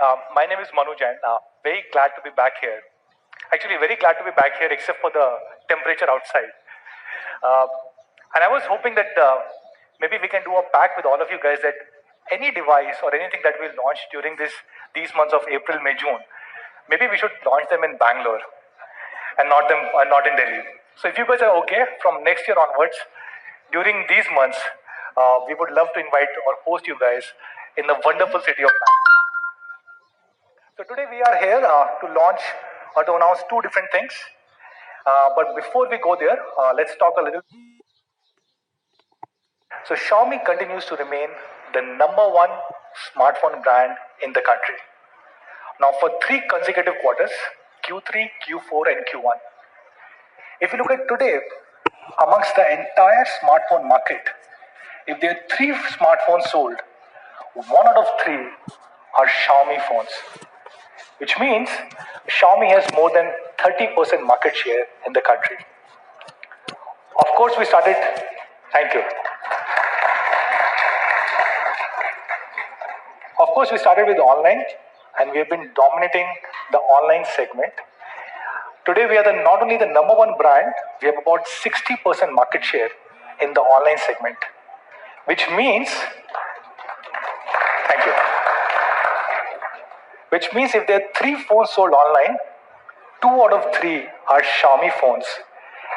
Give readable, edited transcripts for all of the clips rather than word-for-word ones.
My name is Manu Jain. Very glad to be back here. Actually, very glad to be back here, except for the temperature outside. Uh, and I was hoping that maybe we can do a pact with all of you guys that any device or anything that we launch during these months of April, May, June, maybe we should launch them in Bangalore and not in Delhi. So if you guys are okay, from next year onwards, during these months, we would love to invite or host you guys in the wonderful city of Bangalore. So today we are here to launch or to announce two different things. But before we go there, let's talk a little. So Xiaomi continues to remain the number one smartphone brand in the country. Now for 3 consecutive quarters, Q3, Q4 and Q1. If you look at today, amongst the entire smartphone market, if there are 3 smartphones sold, 1 out of 3 are Xiaomi phones, which means Xiaomi has more than 30% market share in the country. Of course, we started, thank you. Of course, we started with online and we have been dominating the online segment. Today, we are not only the number one brand, we have about 60% market share in the online segment, which means, thank you. Which means if there are 3 phones sold online, 2 out of 3 are Xiaomi phones.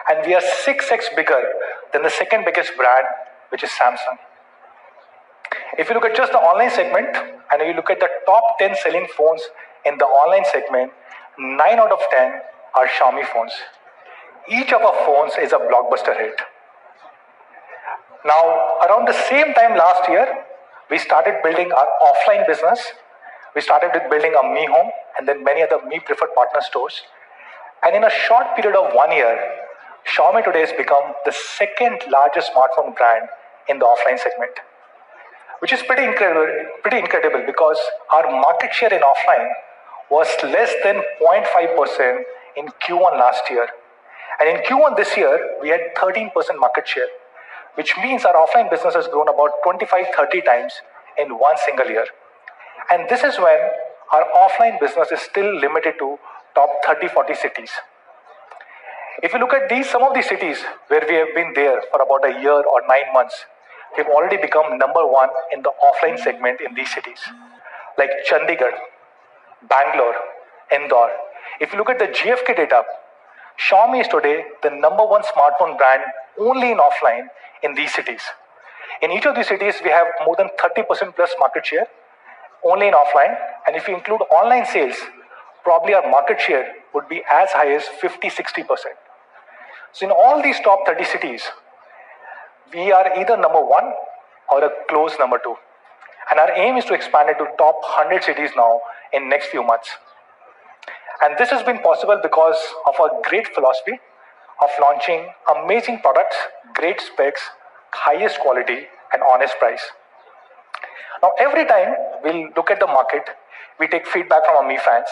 And we are 6x bigger than the second biggest brand, which is Samsung. If you look at just the online segment, and you look at the top 10 selling phones in the online segment, 9 out of 10 are Xiaomi phones. Each of our phones is a blockbuster hit. Now, around the same time last year, we started building our offline business. We started with building a Mi Home and then many other Mi Preferred Partner stores. And in a short period of 1 year, Xiaomi today has become the second largest smartphone brand in the offline segment, which is pretty incredible because our market share in offline was less than 0.5% in Q1 last year. And in Q1 this year, we had 13% market share, which means our offline business has grown about 25-30 times in one single year. And this is when our offline business is still limited to top 30-40 cities. If you look at some of these cities where we have been there for about a year or 9 months, we've already become number one in the offline segment in these cities, like Chandigarh, Bangalore, Indore. If you look at the GfK data, Xiaomi is today the number one smartphone brand only in offline in these cities. In each of these cities, we have more than 30% plus market share only in offline. And if you include online sales, probably our market share would be as high as 50-60%. So in all these top 30 cities, we are either number one or a close number 2. And our aim is to expand it to top 100 cities now in next few months. And this has been possible because of our great philosophy of launching amazing products, great specs, highest quality and honest price. Now every time we look at the market, we take feedback from our Mi fans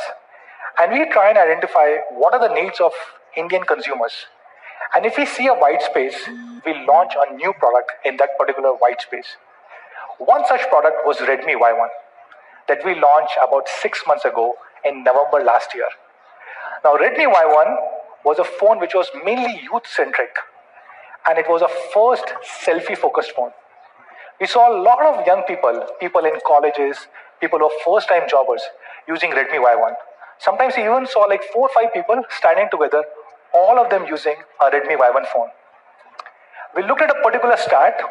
and we try and identify what are the needs of Indian consumers. And if we see a white space, we launch a new product in that particular white space. One such product was Redmi Y1 that we launched about 6 months ago in November last year. Now Redmi Y1 was a phone which was mainly youth-centric and it was a first selfie-focused phone. We saw a lot of young people in colleges, people who are first-time jobbers using Redmi Y1. Sometimes we even saw like 4 or 5 people standing together, all of them using a Redmi Y1 phone. We looked at a particular stat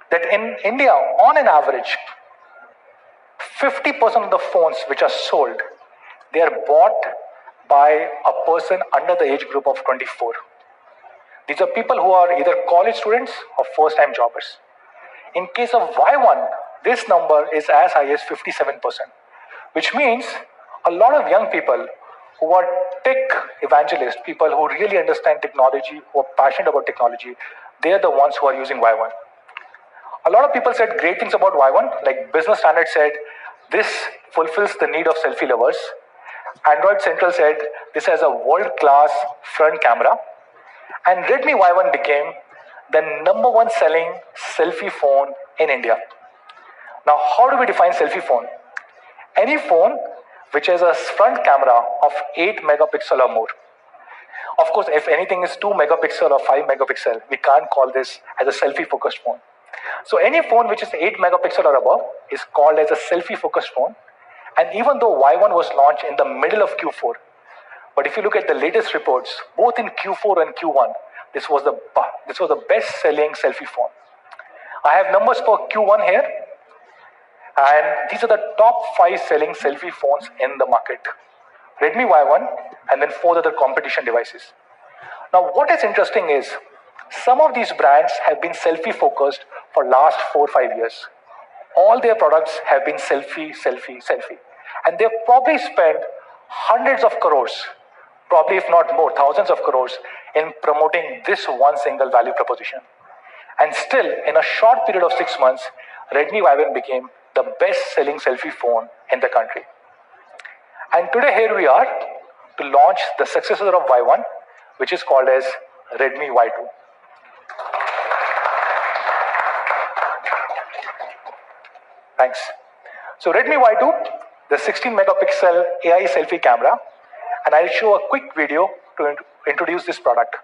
that in India, on an average, 50% of the phones which are sold, they are bought by a person under the age group of 24. These are people who are either college students or first-time jobbers. In case of Y1, this number is as high as 57%, which means a lot of young people who are tech evangelists, people who really understand technology, who are passionate about technology, they are the ones who are using Y1. A lot of people said great things about Y1, like Business Standard said, this fulfills the need of selfie lovers. Android Central said, this has a world-class front camera. And Redmi Y1 became the number one selling selfie phone in India. Now, how do we define selfie phone? any phone which has a front camera of 8 megapixel or more. Of course, if anything is 2 megapixel or 5 megapixel, we can't call this as a selfie focused phone. So any phone which is 8 megapixel or above is called as a selfie focused phone. And even though Y1 was launched in the middle of Q4, but if you look at the latest reports, both in Q4 and Q1, this was the best selling selfie phone. I have numbers for Q1 here, and these are the top 5 selling selfie phones in the market. Redmi Y1 and then 4 other competition devices. Now what is interesting is some of these brands have been selfie focused for last 4-5 years. All their products have been selfie, selfie, selfie. And they've probably spent hundreds of crores, probably if not more, thousands of crores in promoting this one single value proposition. And still, in a short period of 6 months, Redmi Y1 became the best selling selfie phone in the country. And today here we are to launch the successor of Y1, which is called as Redmi Y2. Thanks. So Redmi Y2, the 16 megapixel AI selfie camera, and I'll show a quick video to introduce this product.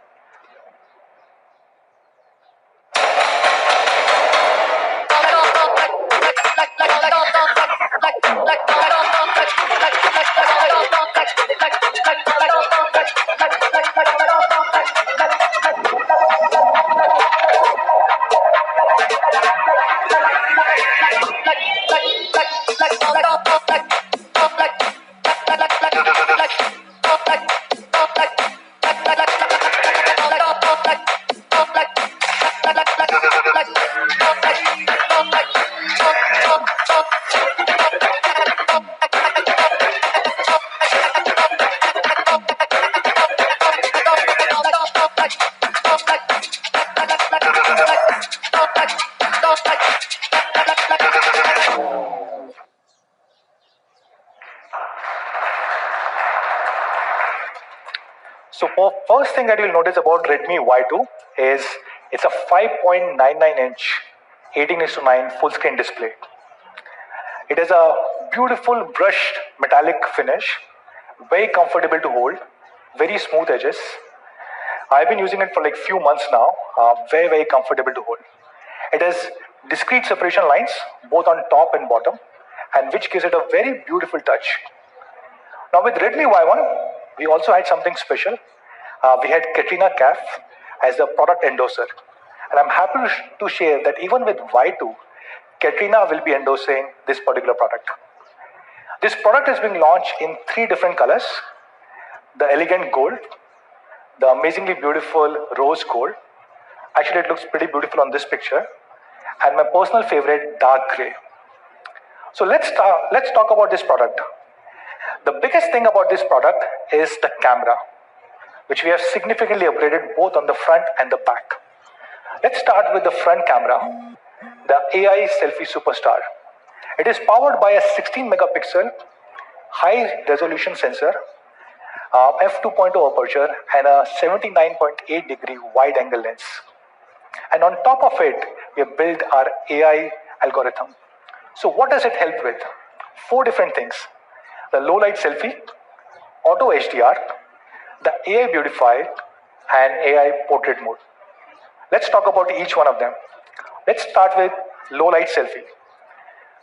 So first thing that you'll notice about Redmi Y2 is it's a 5.99-inch 18:9 full screen display. It has a beautiful brushed metallic finish, very comfortable to hold, very smooth edges. I've been using it for like few months now, very, very comfortable to hold. It has discrete separation lines, both on top and bottom, and which gives it a very beautiful touch. Now with Redmi Y1, we also had something special. We had Katrina Kaif as the product endorser. And I'm happy to share that even with Y2, Katrina will be endorsing this particular product. This product is being launched in 3 different colors. The elegant gold, the amazingly beautiful rose gold. Actually, it looks pretty beautiful on this picture. And my personal favorite, dark gray. So let's talk about this product. The biggest thing about this product is the camera, which we have significantly upgraded both on the front and the back. Let's start with the front camera, the AI Selfie Superstar. It is powered by a 16 megapixel high resolution sensor, f2.0 aperture, and a 79.8 degree wide angle lens. And on top of it, we have built our AI algorithm. So what does it help with? 4 different things. The low light selfie, auto HDR, the AI beautify, and AI portrait mode. Let's talk about each one of them. Let's start with low light selfie.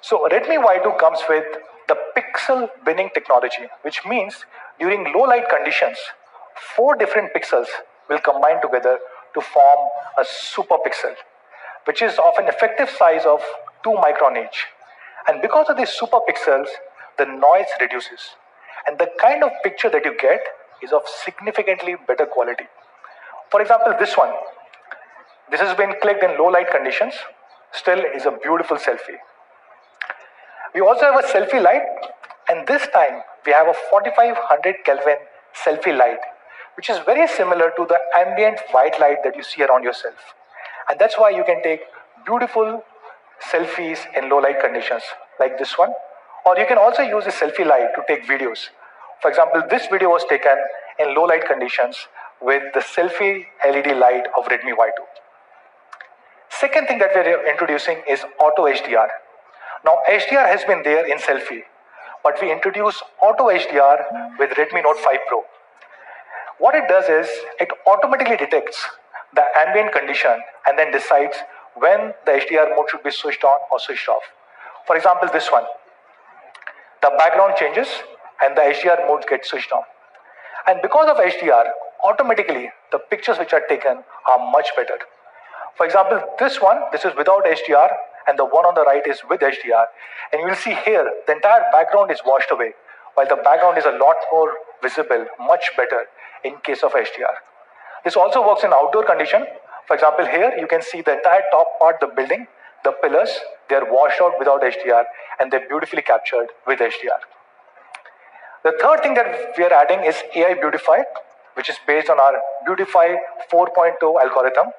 So Redmi Y2 comes with the pixel binning technology, which means during low light conditions, 4 different pixels will combine together to form a super pixel, which is of an effective size of 2 micron each. And because of these super pixels, the noise reduces. And the kind of picture that you get is of significantly better quality. For example, this one. This has been clicked in low light conditions, still is a beautiful selfie. We also have a selfie light, and this time we have a 4500 Kelvin selfie light, which is very similar to the ambient white light that you see around yourself. And that's why you can take beautiful selfies in low light conditions, like this one. Or you can also use a selfie light to take videos. For example, this video was taken in low light conditions with the selfie LED light of Redmi Y2. Second thing that we're introducing is auto HDR. Now HDR has been there in selfie, but we introduced Auto HDR with Redmi Note 5 Pro. What it does is it automatically detects the ambient condition and then decides when the HDR mode should be switched on or switched off. For example, this one. The background changes and the HDR mode gets switched on. And because of HDR, automatically the pictures which are taken are much better. For example, this is without HDR and the one on the right is with HDR. And you will see here, the entire background is washed away, while the background is a lot more visible, much better in case of HDR. This also works in outdoor condition. For example, here you can see the entire top part, the building, the pillars, they are washed out without HDR and they're beautifully captured with HDR. The third thing that we are adding is AI Beautify, which is based on our Beautify 4.0 algorithm.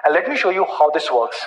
And let me show you how this works.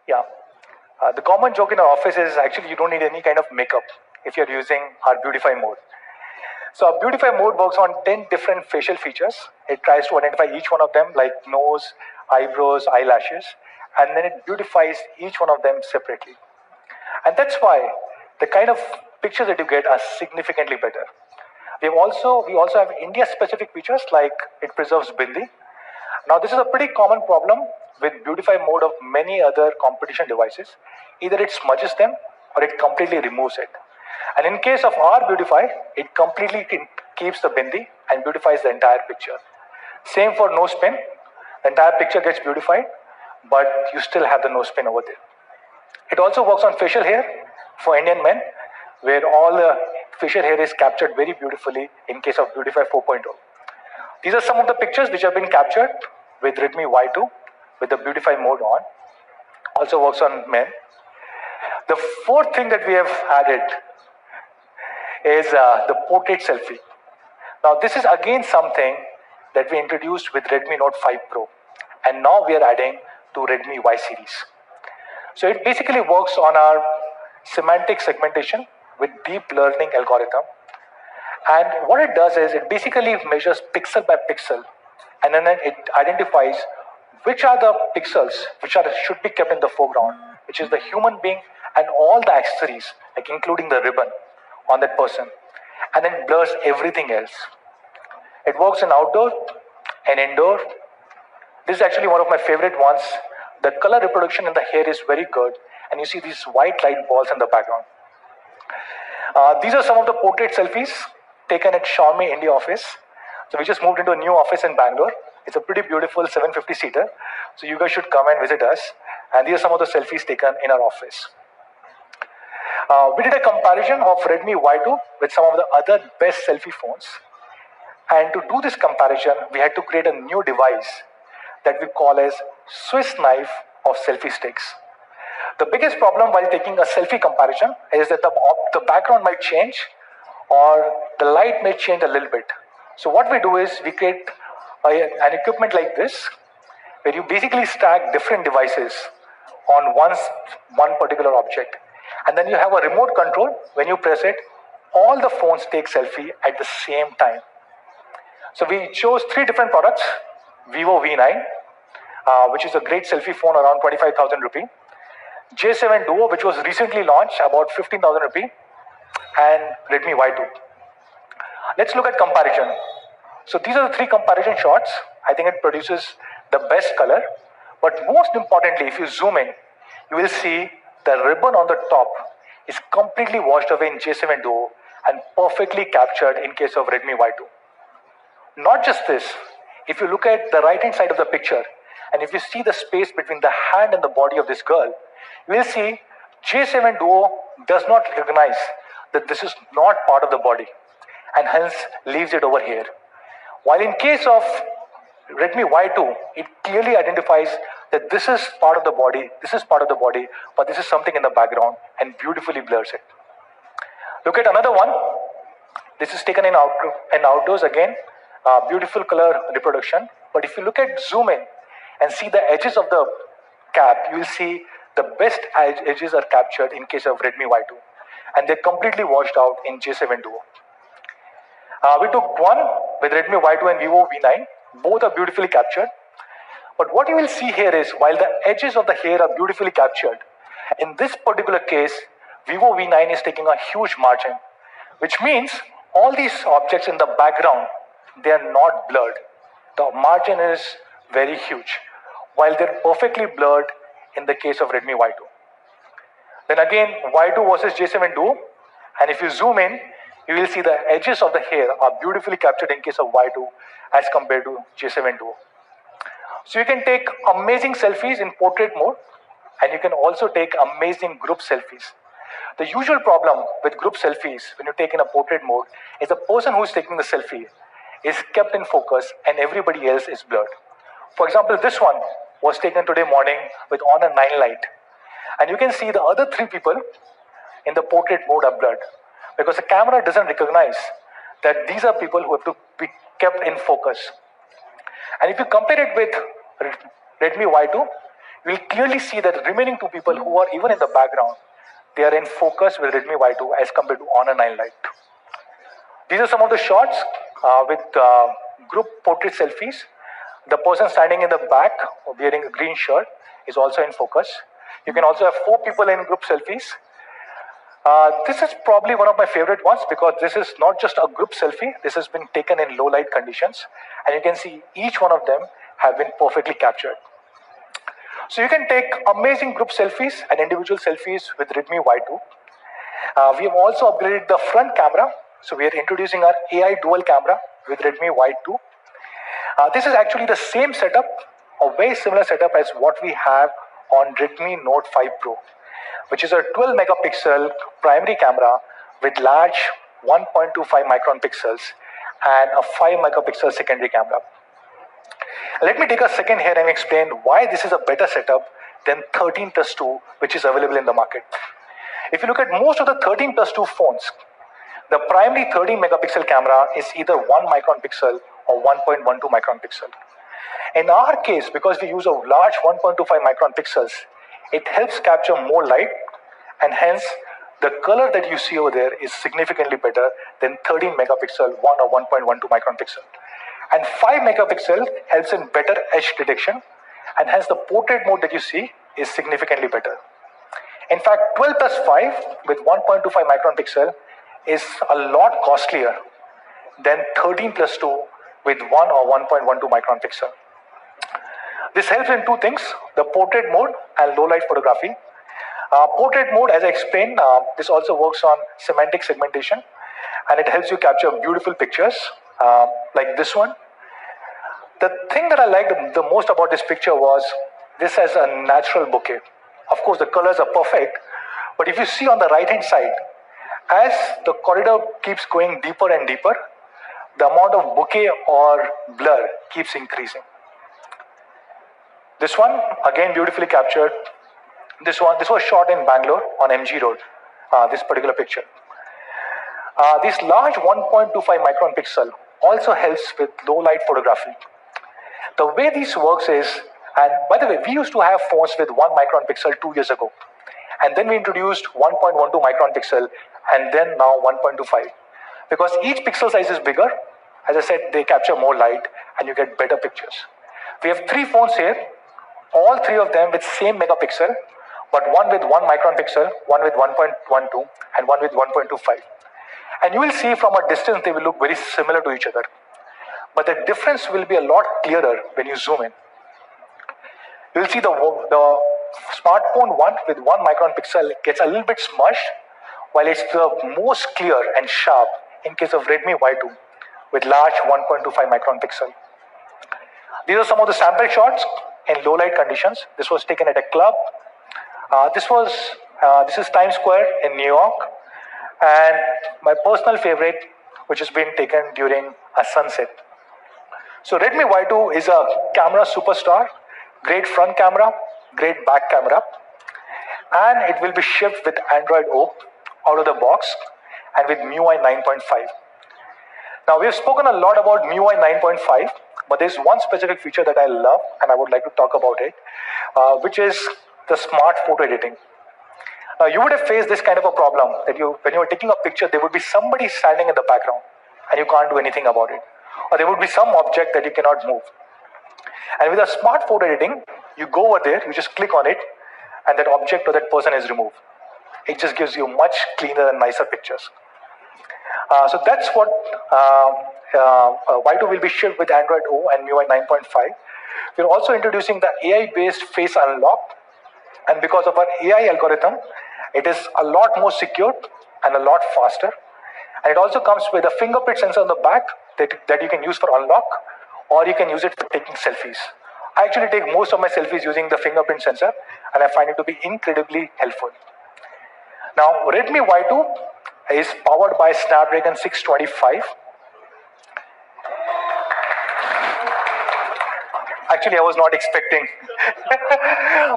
Yeah. The common joke in our office is actually you don't need any kind of makeup if you're using our Beautify mode. So our Beautify mode works on 10 different facial features. It tries to identify each one of them like nose, eyebrows, eyelashes, and then it beautifies each one of them separately. And that's why the kind of pictures that you get are significantly better. We also have India-specific features like it preserves bindi. Now this is a pretty common problem with Beautify mode of many other competition devices. Either it smudges them or it completely removes it. And in case of our Beautify, it completely keeps the bindi and beautifies the entire picture. Same for nose pin. The entire picture gets beautified, but you still have the nose pin over there. It also works on facial hair for Indian men, where all the facial hair is captured very beautifully in case of Beautify 4.0. These are some of the pictures which have been captured with Redmi Y2 with the Beautify mode on. Also works on men. The fourth thing that we have added is the portrait selfie. Now this is again something that we introduced with Redmi Note 5 Pro, and now we are adding to Redmi Y series. So it basically works on our semantic segmentation with deep learning algorithm. And what it does is it basically measures pixel by pixel, and then it identifies which are the pixels which should be kept in the foreground, which is the human being and all the accessories, like including the ribbon on that person, and then blurs everything else. It works in outdoor and indoor. This is actually one of my favorite ones. The color reproduction in the hair is very good, and you see these white light balls in the background. These are some of the portrait selfies taken at Xiaomi India office. So we just moved into a new office in Bangalore. It's a pretty beautiful 750-seater. So you guys should come and visit us. And these are some of the selfies taken in our office. We did a comparison of Redmi Y2 with some of the other best selfie phones. And to do this comparison, we had to create a new device that we call as Swiss knife of selfie sticks. The biggest problem while taking a selfie comparison is that the background might change or the light may change a little bit. So what we do is we create an equipment like this, where you basically stack different devices on one particular object. And then you have a remote control. When you press it, all the phones take selfie at the same time. So we chose 3 different products. Vivo V9, which is a great selfie phone around 25,000 rupee. J7 Duo, which was recently launched, about 15,000 rupee. And Redmi Y2. Let's look at comparison. So these are the 3 comparison shots. I think it produces the best color. But most importantly, if you zoom in, you will see the ribbon on the top is completely washed away in J7 Duo and perfectly captured in case of Redmi Y2. Not just this, if you look at the right hand side of the picture and if you see the space between the hand and the body of this girl, you will see J7 Duo does not recognize that this is not part of the body and hence leaves it over here. While in case of Redmi Y2, it clearly identifies that this is part of the body, but this is something in the background and beautifully blurs it. Look at another one. This is taken in outdoors again, beautiful color reproduction. But if you look at zoom in and see the edges of the cap, you will see the best edges are captured in case of Redmi Y2, and they're completely washed out in J7 Duo. We took one with Redmi Y2 and Vivo V9. Both are beautifully captured. But what you will see here is, while the edges of the hair are beautifully captured, in this particular case, Vivo V9 is taking a huge margin, which means all these objects in the background, they are not blurred. The margin is very huge, while they're perfectly blurred in the case of Redmi Y2. Then again, Y2 versus J7 Duo, and if you zoom in, you will see the edges of the hair are beautifully captured in case of Y2 as compared to J7 Duo. So you can take amazing selfies in portrait mode, and you can also take amazing group selfies. The usual problem with group selfies when you take in a portrait mode is the person who is taking the selfie is kept in focus and everybody else is blurred. For example, this one was taken today morning with Honor 9 light, and you can see the other three people in the portrait mode are blurred because the camera doesn't recognize that these are people who have to be kept in focus. And if you compare it with Redmi Y2, you will clearly see that the remaining two people who are even in the background, they are in focus with Redmi Y2 as compared to Honor 9 Lite. These are some of the shots with group portrait selfies. The person standing in the back wearing a green shirt is also in focus. You can also have 4 people in group selfies. This is probably one of my favorite ones because this is not just a group selfie. This has been taken in low light conditions, and you can see each one of them have been perfectly captured. So you can take amazing group selfies and individual selfies with Redmi Y2. We have also upgraded the front camera. So we are introducing our AI dual camera with Redmi Y2. This is actually the same setup, a very similar setup as what we have on Redmi Note 5 Pro, which is a 12 megapixel primary camera with large 1.25 micron pixels and a 5 megapixel secondary camera. Let me take a second here and explain why this is a better setup than 13+2, which is available in the market. If you look at most of the 13+2 phones, the primary 13 megapixel camera is either 1 micron pixel or 1.12 micron pixel. In our case, because we use a large 1.25 micron pixels, it helps capture more light, and hence the color that you see over there is significantly better than 13 megapixel 1 or 1.12 micron pixel. And 5 megapixel helps in better edge detection, and hence the portrait mode that you see is significantly better. In fact, 12+5 with 1.25 micron pixel is a lot costlier than 13+2 with 1 or 1.12 micron pixel. This helps in two things, the portrait mode and low light photography. Portrait mode, as I explained, this also works on semantic segmentation, and it helps you capture beautiful pictures like this one. The thing that I liked the most about this picture was this has a natural bokeh. Of course, the colors are perfect, but if you see on the right hand side, as the corridor keeps going deeper and deeper, the amount of bokeh or blur keeps increasing. This one, again, beautifully captured. This was shot in Bangalore on MG Road, this particular picture. This large 1.25 micron pixel also helps with low light photography. The way this works is, and by the way, we used to have phones with 1 micron pixel 2 years ago. And then we introduced 1.12 micron pixel and then now 1.25. Because each pixel size is bigger, as I said, they capture more light and you get better pictures. We have 3 phones here, all 3 of them with same megapixel, but one with 1 micron pixel, one with 1.12, and one with 1.25. And you will see from a distance they will look very similar to each other. But the difference will be a lot clearer when you zoom in. You will see the smartphone one with 1 micron pixel gets a little bit smudged, while it's the most clear and sharp in case of Redmi Y2 with large 1.25 micron pixel. These are some of the sample shots in low light conditions. This was taken at a club. This is Times Square in New York, and my personal favorite, which has been taken during a sunset. So Redmi Y2 is a camera superstar, great front camera, great back camera, and it will be shipped with Android O out of the box and with Miui 9.5. Now we have spoken a lot about Miui 9.5, but there's one specific feature that I love and I would like to talk about it, which is the smart photo editing. Now you would have faced this kind of a problem that when you were taking a picture, there would be somebody standing in the background and you can't do anything about it. Or there would be some object that you cannot move. And with a smart photo editing, you go over there, you just click on it, and that object or that person is removed. It just gives you much cleaner and nicer pictures. So that's what Y2 will be shipped with Android O and Miui 9.5. We're also introducing the AI-based face unlock, and because of our AI algorithm, it is a lot more secure and a lot faster. And it also comes with a fingerprint sensor on the back that you can use for unlock, or you can use it for taking selfies. I actually take most of my selfies using the fingerprint sensor, and I find it to be incredibly helpful. Now, Redmi Y2 is powered by Snapdragon 625. Actually, I was not expecting.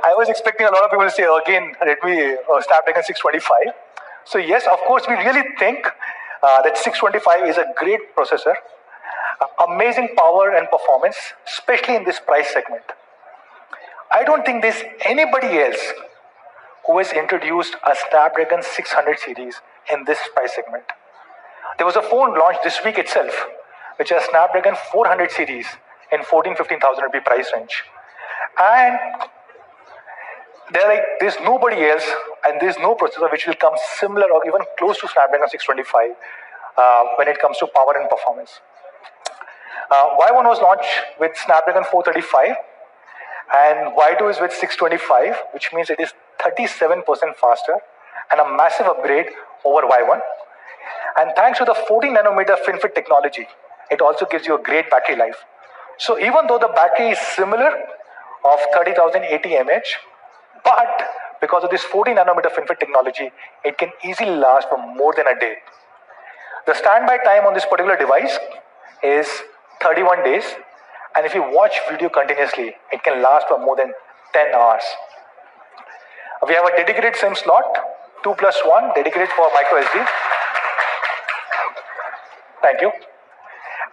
I was expecting a lot of people to say again Redmi Snapdragon 625. So yes, of course, we really think that 625 is a great processor, amazing power and performance, especially in this price segment. I don't think there's anybody else who has introduced a Snapdragon 600 series in this price segment. There was a phone launched this week itself, which is a Snapdragon 400 series in 14,000-15,000 rupee price range. And there's nobody else, and there's no processor which will come similar or even close to Snapdragon 625 when it comes to power and performance. Y1 was launched with Snapdragon 435, and Y2 is with 625, which means it is 37% faster and a massive upgrade over Y1. And thanks to the 14 nanometer FinFET technology, it also gives you a great battery life. So even though the battery is similar of 30,080 mAh, but because of this 14 nanometer FinFET technology, it can easily last for more than a day. The standby time on this particular device is 31 days, and if you watch video continuously, it can last for more than 10 hours. We have a dedicated SIM slot, 2+1, dedicated for micro SD. Thank you.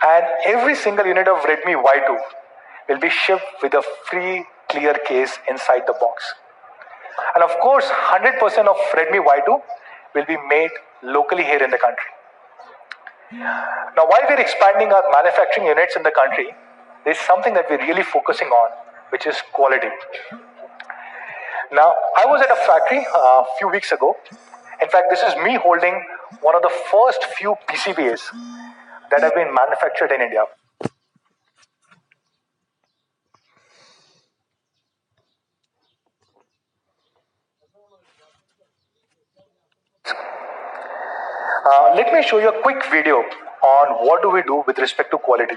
And every single unit of Redmi Y2 will be shipped with a free clear case inside the box. And of course, 100% of Redmi Y2 will be made locally here in the country. Now, while we're expanding our manufacturing units in the country, there's something that we're really focusing on, which is quality. Now, I was at a factory a few weeks ago. In fact, this is me holding one of the first few PCBAs that have been manufactured in India. Let me show you a quick video on what do we do with respect to quality.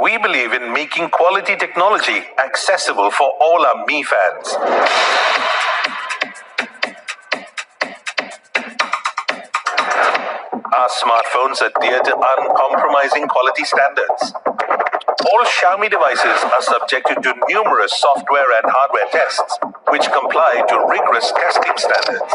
We believe in making quality technology accessible for all our Mi fans. Our smartphones adhere to uncompromising quality standards. All Xiaomi devices are subjected to numerous software and hardware tests, which comply to rigorous testing standards.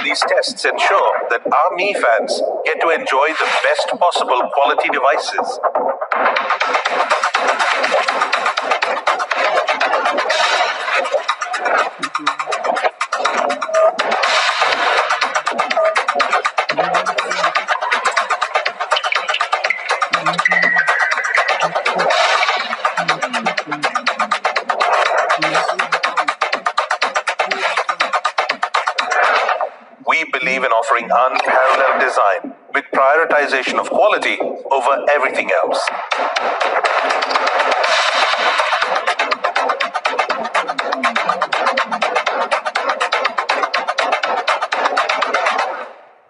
These tests ensure that our Mi fans get to enjoy the best possible quality devices. We we believe in offering unparalleled design with prioritization of quality over everything else.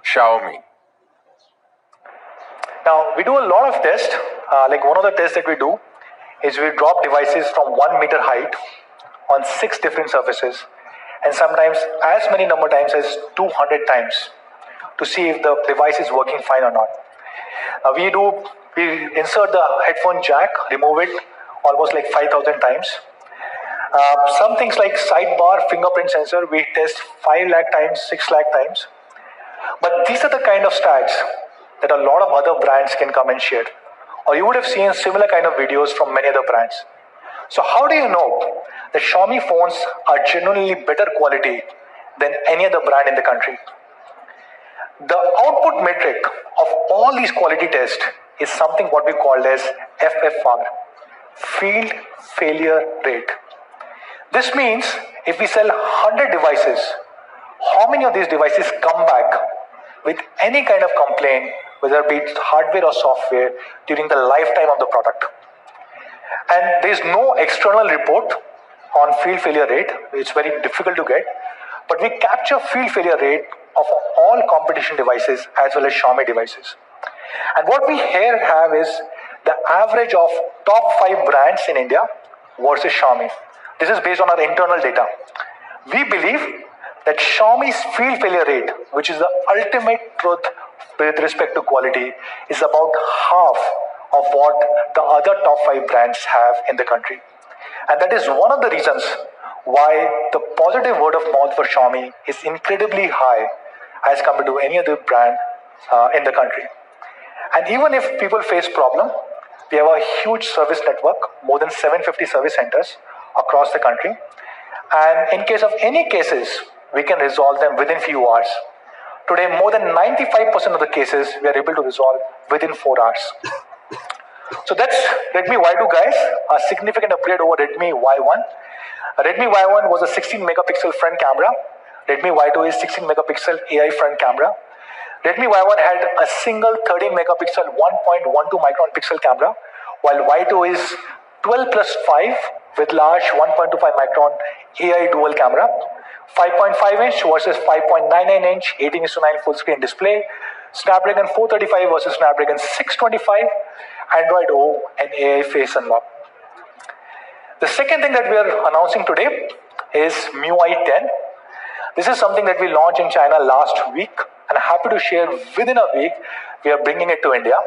Xiaomi. Now, we do a lot of tests. Like one of the tests that we do is we drop devices from 1 meter height on 6 different surfaces, and sometimes as many number of times as 200 times to see if the device is working fine or not. We insert the headphone jack, remove it almost like 5,000 times. Some things like sidebar fingerprint sensor, we test 5 lakh times, 6 lakh times. But these are the kind of stats that a lot of other brands can come and share. Or you would have seen similar kind of videos from many other brands. So how do you know that Xiaomi phones are genuinely better quality than any other brand in the country? The output metric of all these quality tests is something what we call as FFR, field failure rate. This means if we sell 100 devices, how many of these devices come back with any kind of complaint, whether it be hardware or software, during the lifetime of the product? And there is no external report on field failure rate. It's very difficult to get. But we capture field failure rate of all competition devices as well as Xiaomi devices. And what we here have is the average of top 5 brands in India versus Xiaomi. This is based on our internal data. We believe that Xiaomi's field failure rate, which is the ultimate truth with respect to quality, is about half of what the other top 5 brands have in the country. And that is one of the reasons why the positive word of mouth for Xiaomi is incredibly high as compared to any other brand in the country. And even if people face problem, we have a huge service network, more than 750 service centers across the country. And in case of any cases, we can resolve them within few hours. Today, more than 95% of the cases we are able to resolve within 4 hours. So that's Redmi Y2, guys, a significant upgrade over Redmi Y1. Redmi Y1 was a 16 megapixel front camera. Redmi Y2 is 16 megapixel AI front camera. Redmi Y1 had a single 13 megapixel 1.12 micron pixel camera, while Y2 is 12 plus 5 with large 1.25 micron AI dual camera. 5.5 inch versus 5.99 inch 18:9 full screen display. Snapdragon 435 versus Snapdragon 625. Android O and AI face unlock. The second thing that we are announcing today is Miui 10. This is something that we launched in China last week, and I'm happy to share within a week we are bringing it to India.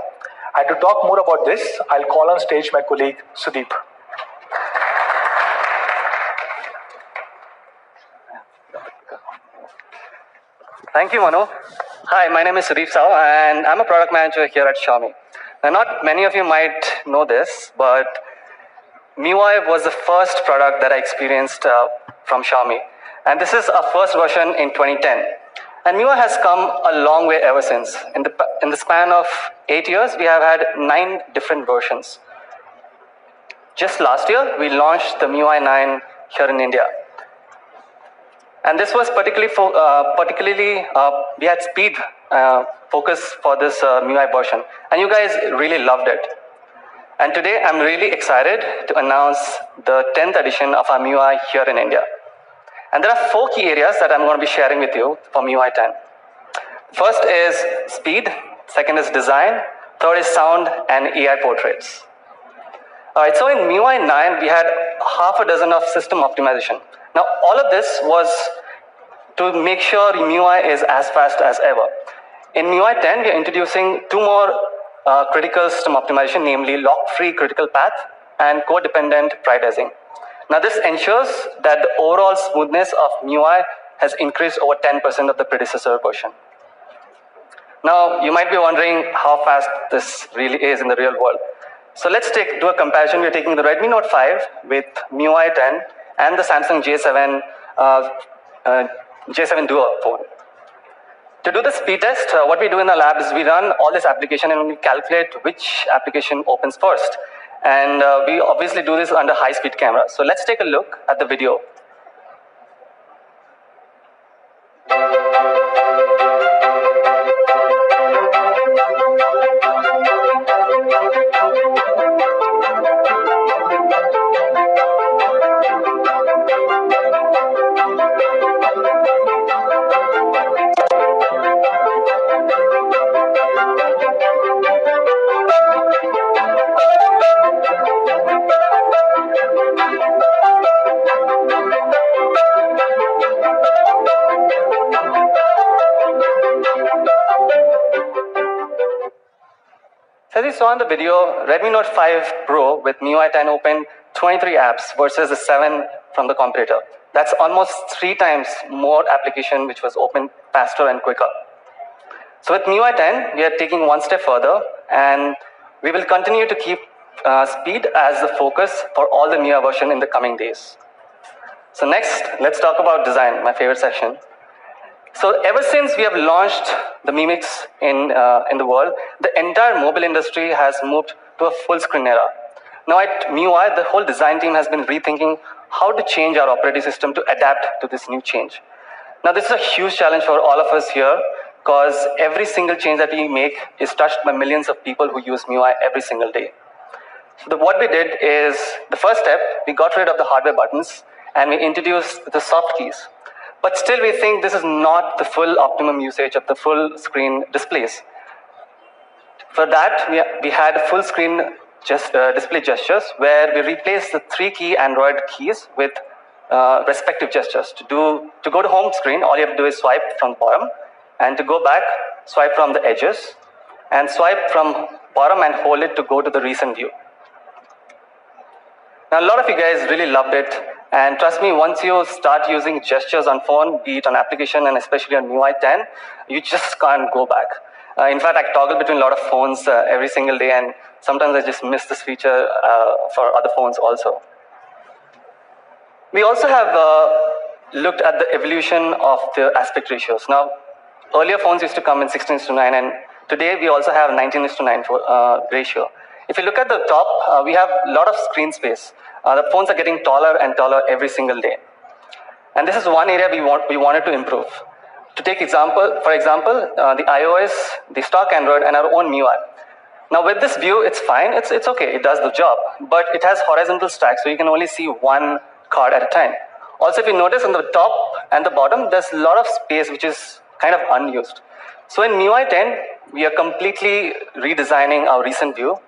And to talk more about this, I'll call on stage my colleague Sudeep. Thank you, Manu. Hi, my name is Sudeep Sao, and I'm a product manager here at Xiaomi. Now, not many of you might know this, but Miui was the first product that I experienced from Xiaomi. And this is our first version in 2010. And Miui has come a long way ever since. In the span of 8 years, we have had 9 different versions. Just last year, we launched the Miui 9 here in India. And this was particularly we had speed focus for this Miui version. And you guys really loved it. And today, I'm really excited to announce the 10th edition of our Miui here in India. And there are 4 key areas that I'm going to be sharing with you for Miui 10. First is speed, second is design, third is sound, and AI portraits. Alright, so in Miui 9, we had half a dozen of system optimization. Now, all of this was to make sure Miui is as fast as ever. In Miui 10, we are introducing 2 more critical system optimization, namely lock-free critical path and code-dependent prioritizing. Now, this ensures that the overall smoothness of Miui has increased over 10% of the predecessor version. Now, you might be wondering how fast this really is in the real world. So let's do a comparison. We're taking the Redmi Note 5 with Miui 10 and the Samsung J7 Duo phone. To do the speed test, what we do in the lab is we run all this application and we calculate which application opens first. And we obviously do this under high-speed camera. So let's take a look at the video. So as you saw in the video, Redmi Note 5 Pro with MIUI 10 opened 23 apps versus the 7 from the competitor. That's almost 3 times more application which was opened faster and quicker. So with MIUI 10, we are taking one step further, and we will continue to keep speed as the focus for all the MIUI version in the coming days. So next, let's talk about design, my favorite section. So ever since we have launched the Mi Mix in the world, the entire mobile industry has moved to a full screen era. Now at MIUI, the whole design team has been rethinking how to change our operating system to adapt to this new change. Now this is a huge challenge for all of us here, because every single change that we make is touched by millions of people who use MIUI every single day. So what we did is, the first step, we got rid of the hardware buttons and we introduced the soft keys. But still we think this is not the full optimum usage of the full screen displays. For that, we had full screen display gestures, where we replaced the 3-key Android keys with respective gestures. To go to home screen, all you have to do is swipe from the bottom, and to go back, swipe from the edges, and swipe from bottom and hold it to go to the recent view. Now a lot of you guys really loved it, and trust me, once you start using gestures on phone, be it on application and especially on MIUI 10, you just can't go back. In fact, I toggle between a lot of phones every single day, and sometimes I just miss this feature for other phones also. We also have looked at the evolution of the aspect ratios. Now, earlier phones used to come in 16:9, and today we also have 19:9 ratio. If you look at the top, we have a lot of screen space. The phones are getting taller and taller every single day. And this is one area we wanted to improve. To take for example, the iOS, the stock Android, and our own MIUI. Now with this view, it's fine, it's okay, it does the job. But it has horizontal stack, so you can only see one card at a time. Also, if you notice on the top and the bottom, there's a lot of space which is kind of unused. So in MIUI 10, we are completely redesigning our recent view,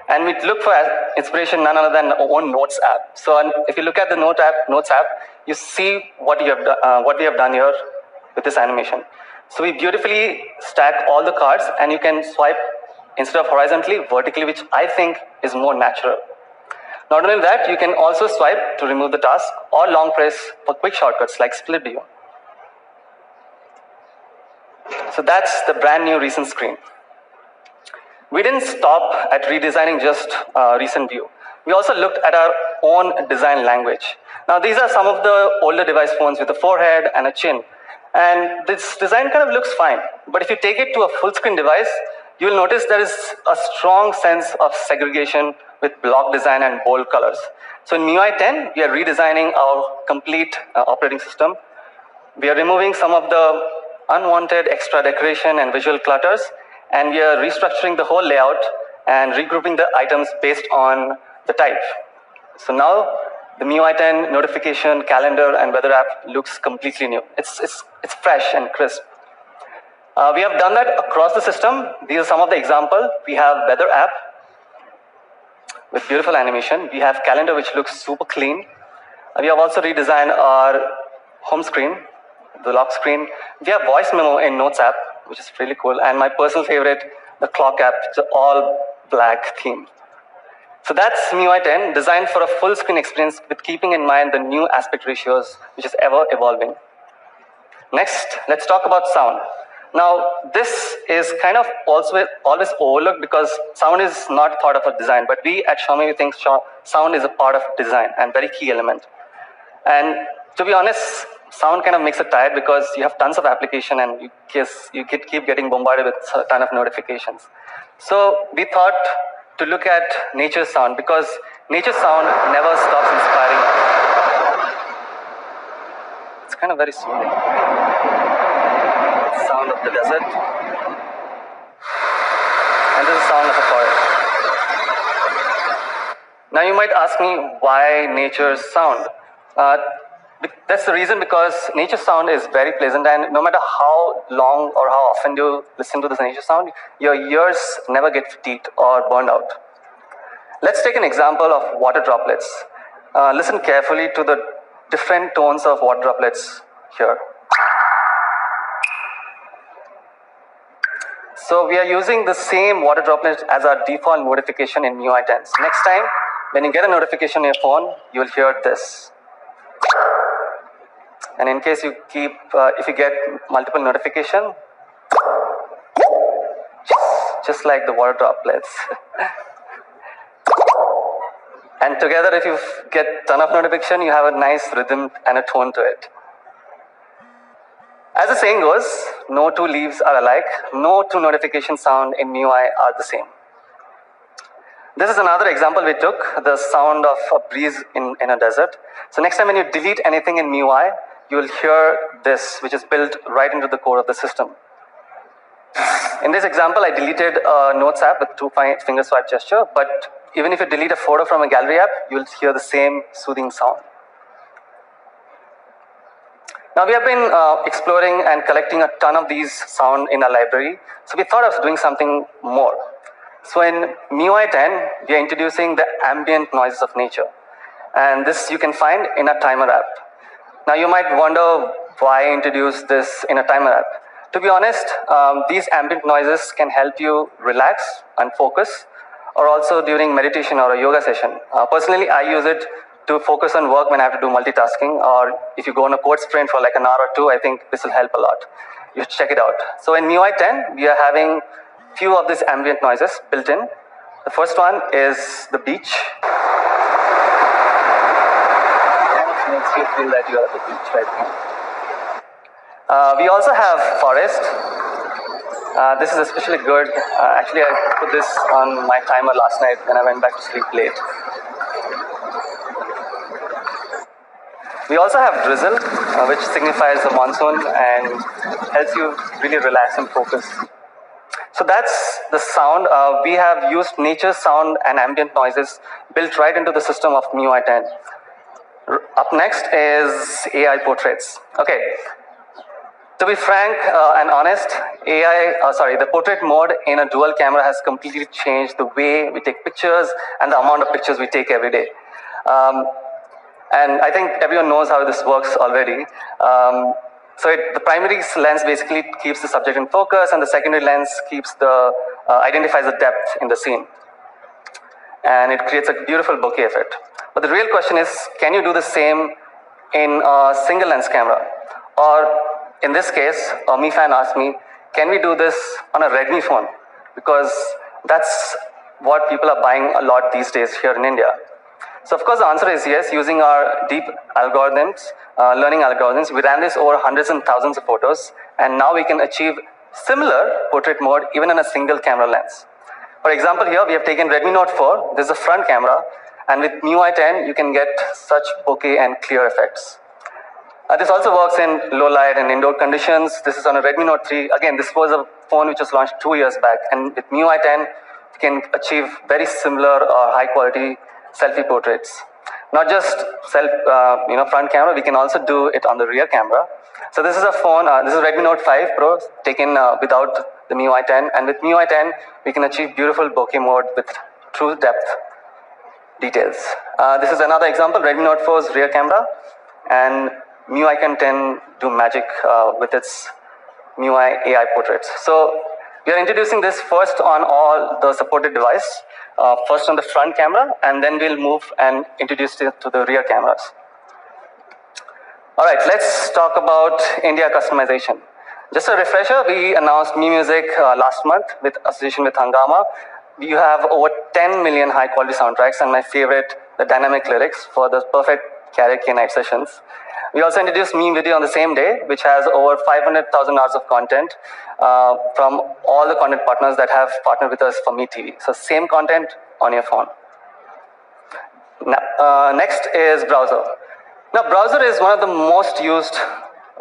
and we look for inspiration none other than our own Notes app. So if you look at the Notes app, you see what we have done here with this animation. So we beautifully stack all the cards, and you can swipe instead of horizontally, vertically, which I think is more natural. Not only that, you can also swipe to remove the task, or long press for quick shortcuts like split view. So that's the brand new recent screen. We didn't stop at redesigning just recent view. We also looked at our own design language. Now these are some of the older device phones with a forehead and a chin. And this design kind of looks fine. But if you take it to a full screen device, you will notice there is a strong sense of segregation with block design and bold colors. So in MIUI 10, we are redesigning our complete operating system. We are removing some of the unwanted extra decoration and visual clutters, and we are restructuring the whole layout and regrouping the items based on the type. So now the MIUI 10 notification, calendar, and weather app looks completely new. It's fresh and crisp. We have done that across the system. These are some of the examples. We have weather app with beautiful animation. We have calendar, which looks super clean. We have also redesigned our home screen, the lock screen. We have voice memo in Notes app, which is really cool. And my personal favorite, the clock app. It's an all black theme. So that's MIUI 10, designed for a full screen experience with keeping in mind the new aspect ratios, which is ever evolving. Next, let's talk about sound. Now, this is kind of also always overlooked because sound is not part of a design, but we at Xiaomi think sound is a part of design and very key element. And to be honest, sound kind of makes it tired because you have tons of application and you keep getting bombarded with a ton of notifications. So we thought to look at nature sound, because nature sound never stops inspiring us. It's kind of very soothing. Sound of the desert, and this is the sound of a forest. Now you might ask me, why nature's sound? That's the reason, because nature sound is very pleasant, and no matter how long or how often you listen to this nature sound, your ears never get fatigued or burned out. Let's take an example of water droplets. Listen carefully to the different tones of water droplets here. So we are using the same water droplet as our default notification in Miui 10. So next time, when you get a notification on your phone, you'll hear this. And in case you if you get multiple notification, just like the water droplets. And together, if you get ton of notification, you have a nice rhythm and a tone to it. As the saying goes, no two leaves are alike. No two notification sound in Miui are the same. This is another example we took, the sound of a breeze in a desert. So next time when you delete anything in Miui, you will hear this, which is built right into the core of the system. In this example, I deleted a Notes app with 2-finger swipe gesture, but even if you delete a photo from a gallery app, you'll hear the same soothing sound. Now we have been exploring and collecting a ton of these sound in our library, so we thought of doing something more. So in Miui 10, we are introducing the ambient noises of nature, and this you can find in a timer app. Now you might wonder why introduce this in a timer app. To be honest, these ambient noises can help you relax and focus, or also during meditation or a yoga session. Personally, I use it to focus on work when I have to do multitasking, or if you go on a code sprint for like an hour or two, I think this will help a lot. You should check it out. So in Miui 10, we are having few of these ambient noises built in. The first one is the beach. Kind of makes you feel that you are at the beach right now. We also have forest. This is especially good. Actually, I put this on my timer last night when I went back to sleep late. We also have drizzle, which signifies the monsoon and helps you really relax and focus. So that's the sound. We have used nature sound and ambient noises built right into the system of Miui 10. Up next is AI portraits. Okay. To be frank and honest, the portrait mode in a dual camera has completely changed the way we take pictures and the amount of pictures we take every day. And I think everyone knows how this works already. The primary lens basically keeps the subject in focus, and the secondary lens keeps identifies the depth in the scene. And it creates a beautiful bokeh effect. But the real question is, can you do the same in a single lens camera? Or in this case, a Mi fan asked me, can we do this on a Redmi phone? Because that's what people are buying a lot these days here in India. So of course the answer is yes. Using our deep algorithms, learning algorithms, we ran this over hundreds and thousands of photos, and now we can achieve similar portrait mode even in a single camera lens. For example, here we have taken Redmi Note 4. This is a front camera, and with Miui 10 you can get such bokeh and clear effects. This also works in low light and indoor conditions. This is on a Redmi Note 3. Again, this was a phone which was launched 2 years back, and with Miui 10 you can achieve very similar high quality selfie portraits. Not just front camera, we can also do it on the rear camera. So this is a phone, this is Redmi Note 5 Pro taken without the Miui 10, and with Miui 10 we can achieve beautiful bokeh mode with true depth details. This is another example, Redmi Note 4's rear camera, and Miui 10 do magic with its Miui AI portraits. So we are introducing this first on all the supported device. First on the front camera, and then we'll move and introduce it to the rear cameras. All right, let's talk about India customization. Just a refresher, we announced Mi Music last month with association with Hungama. You have over 10 million high quality soundtracks, and my favorite, the dynamic lyrics for the perfect karaoke night sessions. We also introduced Mi Video on the same day, which has over 500,000 hours of content from all the content partners that have partnered with us for Mi TV. So same content on your phone. Now, next is browser. Now browser is one of the most used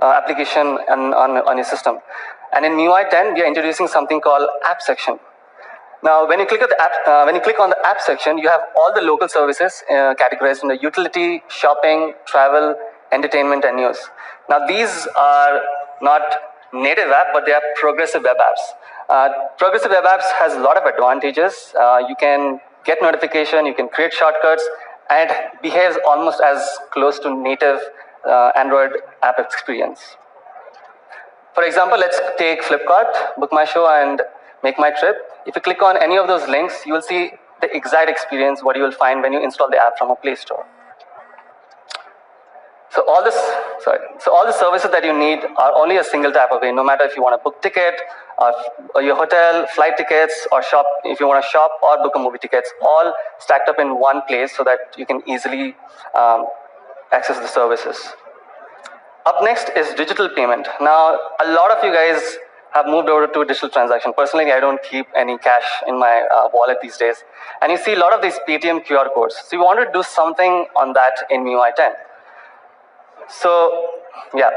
application on your system. And in Miui 10, we are introducing something called app section. Now, when you click on the app section, you have all the local services categorized in the utility, shopping, travel, entertainment, and news. Now, these are not native app, but they are progressive web apps. Progressive web apps has a lot of advantages. You can get notification, you can create shortcuts, and it behaves almost as close to native Android app experience. For example, let's take Flipkart, Book My Show, and Make My Trip. If you click on any of those links, you will see the exact experience what you will find when you install the app from a Play Store. So all the services that you need are only a single tap away. No matter if you want to book ticket, or your hotel, flight tickets, or shop if you want to shop or book a movie tickets, all stacked up in one place so that you can easily access the services. Up next is digital payment. Now, a lot of you guys have moved over to digital transaction. Personally, I don't keep any cash in my wallet these days. And you see a lot of these Paytm QR codes. So we wanted to do something on that in MIUI 10. So, yeah.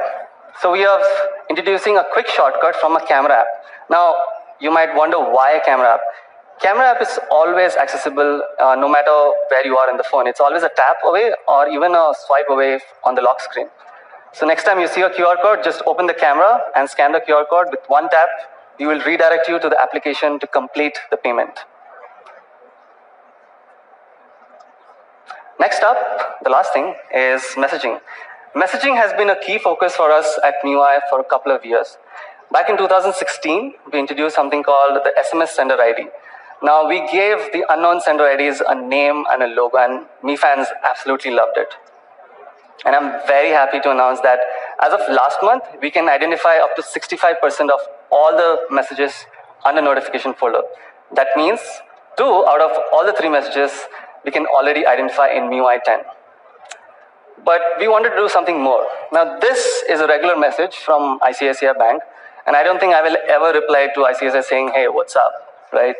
So we are introducing a quick shortcut from a camera app. Now, you might wonder why a camera app. Camera app is always accessible no matter where you are in the phone. It's always a tap away or even a swipe away on the lock screen. So next time you see a QR code, just open the camera and scan the QR code. With one tap, you will redirect you to the application to complete the payment. Next up, the last thing is messaging. Messaging has been a key focus for us at MIUI for a couple of years. Back in 2016, we introduced something called the SMS sender ID. Now, we gave the unknown sender IDs a name and a logo, and Mi fans absolutely loved it. And I'm very happy to announce that as of last month, we can identify up to 65% of all the messages under notification folder. That means 2 out of all the 3 messages we can already identify in MIUI 10. But we wanted to do something more. Now, this is a regular message from ICICI Bank, and I don't think I will ever reply to ICICI saying, hey, what's up, right?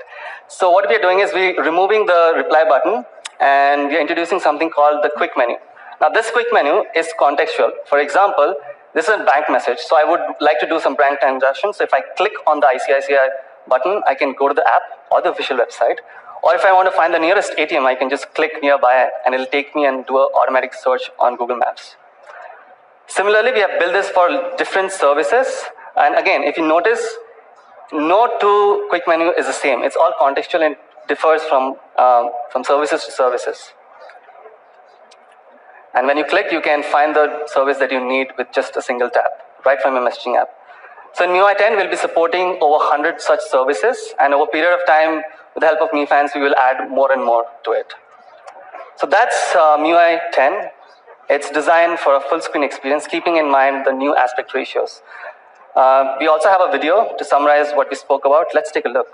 So what we are doing is we're removing the reply button, and we are introducing something called the quick menu. Now, this quick menu is contextual. For example, this is a bank message, so I would like to do some bank transactions. So if I click on the ICICI button, I can go to the app or the official website. Or if I want to find the nearest ATM, I can just click nearby and it'll take me and do an automatic search on Google Maps. Similarly, we have built this for different services. And again, if you notice, no 2 quick menu is the same. It's all contextual and differs from services to services. And when you click, you can find the service that you need with just a single tap, right from your messaging app. So in MIUI 10, we'll be supporting over 100 such services. And over a period of time, with the help of Mi fans, we will add more and more to it. So that's MIUI 10. It's designed for a full screen experience, keeping in mind the new aspect ratios. We also have a video to summarize what we spoke about. Let's take a look.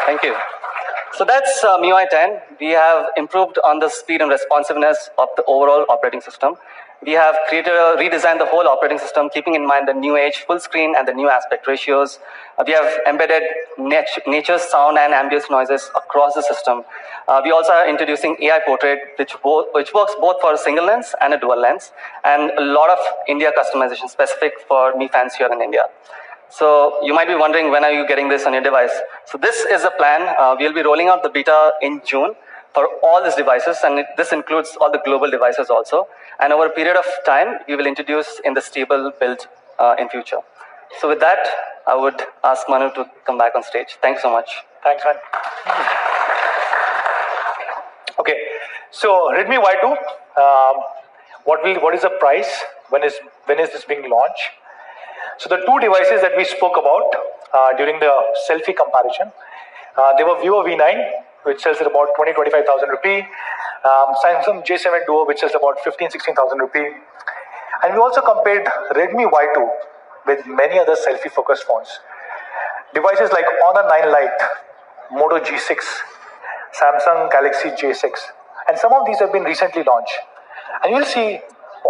Thank you. So that's MIUI 10. We have improved on the speed and responsiveness of the overall operating system. We have redesigned the whole operating system, keeping in mind the new age full screen and the new aspect ratios. We have embedded nature's sound and ambient noises across the system. We also are introducing AI Portrait, which works both for a single lens and a dual lens, and a lot of India customization specific for Mi fans here in India. So you might be wondering, when are you getting this on your device? So this is a plan. We'll be rolling out the beta in June for all these devices, and this includes all the global devices also. And over a period of time, we will introduce in the stable build in future. So with that, I would ask Manu to come back on stage. Thanks so much. Thanks, man. Okay, so Redmi Y2, what is the price? When is this being launched? So the 2 devices that we spoke about during the selfie comparison, they were Vivo V9, which sells at about 20,000-25,000 rupee, Samsung J7 Duo, which sells about 15,000-16,000 rupee. And we also compared Redmi Y2 with many other selfie-focused phones. Devices like Honor 9 Lite, Moto G6, Samsung Galaxy J6, and some of these have been recently launched. And you'll see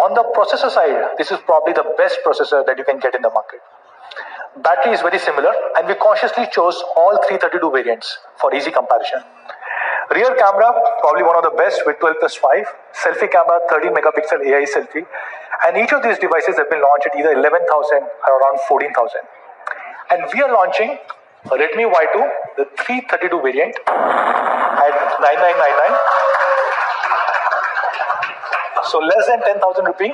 on the processor side, this is probably the best processor that you can get in the market. Battery is very similar, and we consciously chose all 332 variants for easy comparison. Rear camera, probably one of the best with 12+5. Selfie camera, 13 megapixel AI selfie. And each of these devices have been launched at either 11,000 or around 14,000. And we are launching a Redmi Y2, the 332 variant, at 9999. So less than 10,000 rupee.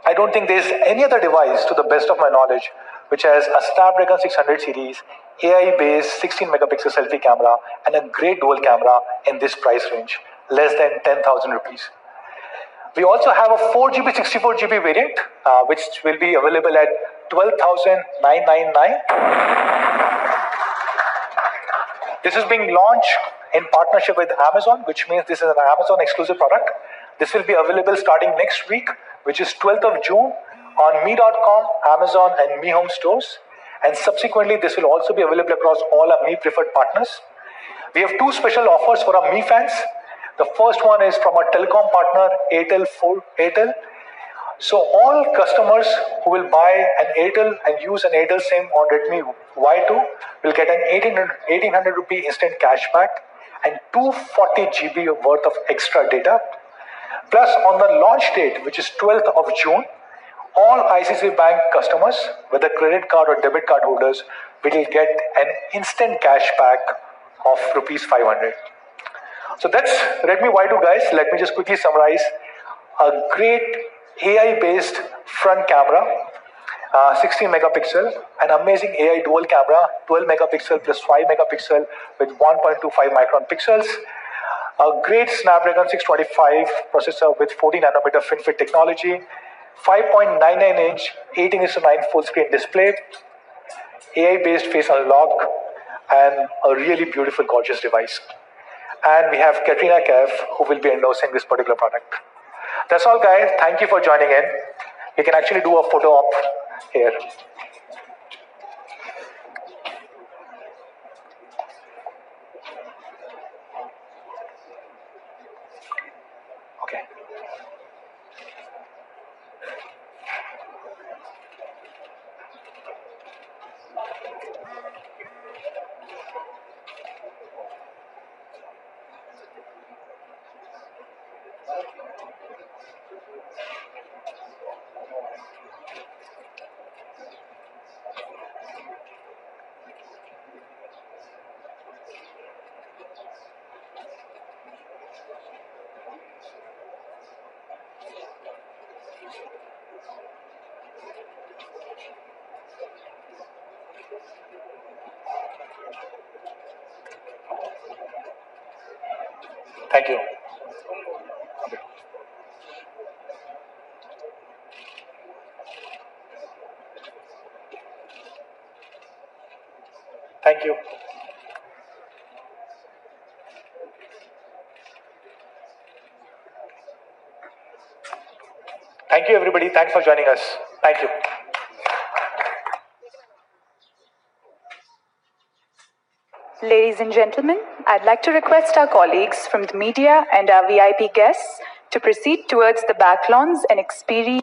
I don't think there's any other device, to the best of my knowledge, which has a Snapdragon 600 series, AI-based 16 megapixel selfie camera, and a great dual camera in this price range, less than 10,000 rupees. We also have a 4GB, 64GB variant, which will be available at 12,999. This is being launched in partnership with Amazon, which means this is an Amazon exclusive product. This will be available starting next week, which is 12th of June, on Mi.com, Amazon, and Mi Home stores. And subsequently, this will also be available across all our Mi preferred partners. We have two special offers for our Mi fans. The first one is from our telecom partner, Airtel. So all customers who will buy an Airtel and use an Airtel SIM on Redmi Y2 will get an 1800 rupee instant cashback and 240 GB worth of extra data. Plus, on the launch date, which is 12th of June, all ICICI Bank customers, whether credit card or debit card holders, will get an instant cashback of rupees 500. So that's Redmi Y2, guys. Let me just quickly summarize. A great AI-based front camera, 16 megapixel, an amazing AI dual camera, 12 megapixel plus 5 megapixel with 1.25 micron pixels, a great Snapdragon 625 processor with 14 nanometer FinFET technology, 5.99-inch 18:9 full-screen display, AI-based face unlock, and a really beautiful, gorgeous device. And we have Katrina Kaif, who will be endorsing this particular product. That's all, guys. Thank you for joining in. We can actually do a photo op here. Okay. Thank you. Thank you. Thank you, everybody. Thanks for joining us. Thank you. Ladies and gentlemen, I'd like to request our colleagues from the media and our VIP guests to proceed towards the back lawns and experience